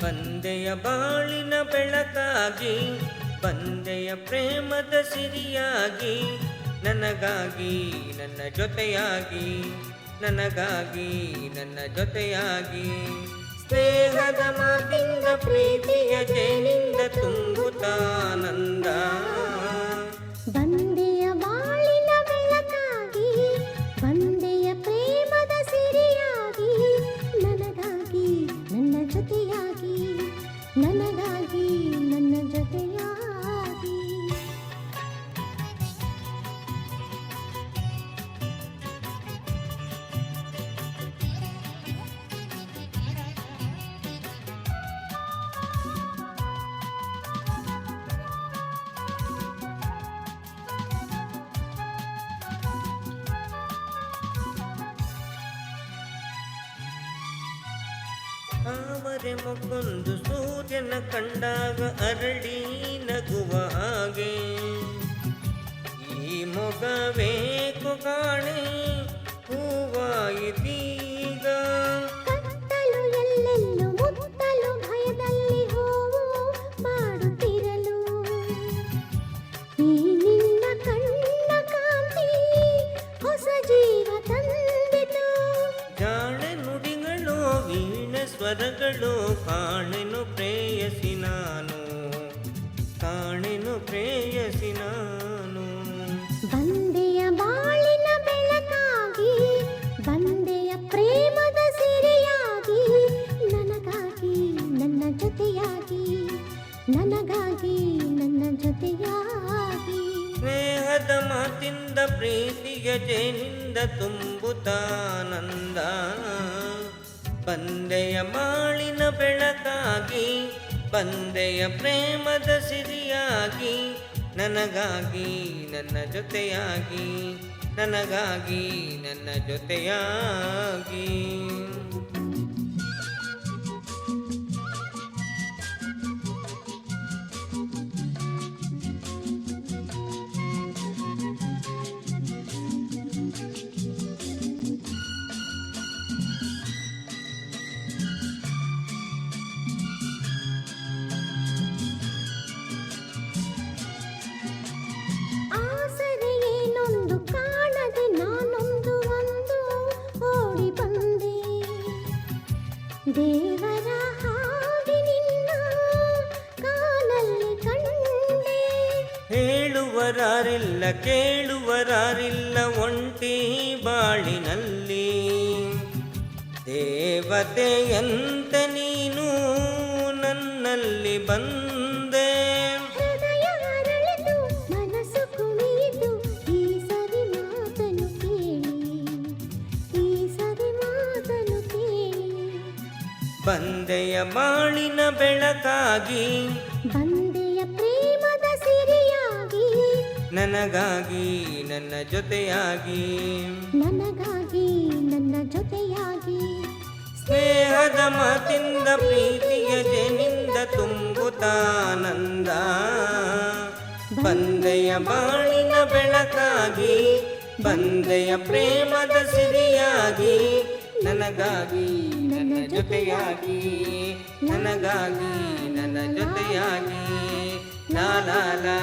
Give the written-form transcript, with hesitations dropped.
ಬಂದೆಯ ಬಾಳಿನ ಬೆಳಕಾಗಿ, ಬಂದೆಯ ಪ್ರೇಮದ ಸಿರಿಯಾಗಿ, ನನಗಾಗಿ ನನ್ನ ಜೊತೆಯಾಗಿ, ನನಗಾಗಿ ನನ್ನ ಜೊತೆಯಾಗಿ. ಸ್ನೇಹದ ಮಾತಿಂದ ಪ್ರೀತಿಯ ಜೇನಿಂದ ತುಂಬುತ್ತಾನಂದ. ಬಂದೆಯ ಬಾಳಿನ ಬೆಳಕಾಗಿ, ಬಂದೆಯ ಪ್ರೇಮದ ಸಿರಿಯಾಗಿ, ನನಗಾಗಿ ನನ್ನ ಜೊತೆಯಾಗಿ, ನನಗಾಗಿ ನನ್ನ ಜೊತೆಯಾಗಿ. ಅವರೆ ಮೊಗ್ಗೊಂದು ಸೂರ್ಯನ ಕಂಡಾಗ ಅರಳಿ ನಗುವ ಹಾಗೆ, ಈ ಮೊಗವೇಕು ಕಾಣೆ ಹೂವಾಯಿತೀಗ. ಕತ್ತಲು ಎಲ್ಲೆಲ್ಲೂ ಮುತ್ತಲು ಭಯದಲ್ಲಿ ಹೂವು ಮಾಡುತ್ತಿರಲು, ಈ ನಿನ್ನ ಕಣ್ಣ ಕಾಂತಿ ಹೊಸ ಜೀವ ತಂದಿತು. ಜಾಣೆ ನುಡಿಗಳು ವೀಣೆ ಸ್ವರಗಳು, ಕಾಣೆನು ಪ್ರೇಯಸಿ ನಾನು, ಕಾಣೆನು ಪ್ರೇಯಸಿ ನಾನು. ಬಂದೆಯ ಬಾಳಿನ ಬೆಳಕಾಗಿ, ಬಂದೆಯ ಪ್ರೇಮದ ಸಿರಿಯಾಗಿ, ನನಗಾಗಿ ನನ್ನ ಜೊತೆಯಾಗಿ, ನನಗಾಗಿ ನನ್ನ ಜೊತೆಯಾಗಿ. ಸ್ನೇಹದ ಮಾತಿಂದ ಪ್ರೀತಿಯ ಜೇನಿಂದ ತುಂಬುತ್ತಾನಂದ. ಬಂದೆಯ ಬಾಳಿನ ಬೆಳಕಾಗಿ, ಬಂದೆಯ ಪ್ರೇಮದ ಸಿರಿಯಾಗಿ, ನನಗಾಗಿ ನನ್ನ ಜೊತೆಯಾಗಿ, ನನಗಾಗಿ ನನ್ನ ಜೊತೆಯಾಗಿ. ಆಸರೆ ಏನೊಂದು ಕಾಣದೆ ನಾನೊಂದು ಒಂದು ಓಡಿ ಬಂದೆ, ದೇವರ ಹಾಗೆ ನಿನ್ನ ಕಾಲಲ್ಲಿ ಕಂಡೆ. ಹೇಳುವರಾರಿಲ್ಲ ಕೇಳುವರಾರಿಲ್ಲ ಒಂಟಿ ಬಾಳಿನಲ್ಲಿ, ದೇವತೆಯಂತೆ ನೀನು ನನ್ನಲ್ಲಿ ಬಂದೆ. ಹೃದಯ ಅರಳಿತು ಮನಸ್ಸು ಕುಣಿಯಿತು, ಈ ಸರಿ ಮಾತನು ಕೇಳಿ, ಈ ಸರಿ ಮಾತನು ಕೇಳಿ. ಬಂದೆಯ ಬಾಳಿನ ಬೆಳಕಾಗಿ, ಬಂದೆಯ ಪ್ರೇಮದ ಸಿರಿಯಾಗಿ, ನನಗಾಗಿ ನನ್ನ ಜೊತೆಯಾಗಿ, ನನಗಾಗಿ ನನ್ನ ಜೊತೆಯಾಗಿ. ಸ್ನೇಹದ ಮಾತಿಂದ ಪ್ರೀತಿಯ ಜೇನಿಂದ ತುಂಬುತ್ತಾನಂದ. ಬಂದೆಯ ಬಾಳಿನ ಬೆಳಕಾಗಿ, ಬಂದೆಯ ಪ್ರೇಮದ ಸಿರಿಯಾಗಿ, ನನಗಾಗಿ ನನ್ನ ಜೊತೆಯಾಗಿ, ನನಗಾಗಿ ನನ್ನ ಜೊತೆಯಾಗಿ. ಲಾ ಲಾ ಲಾ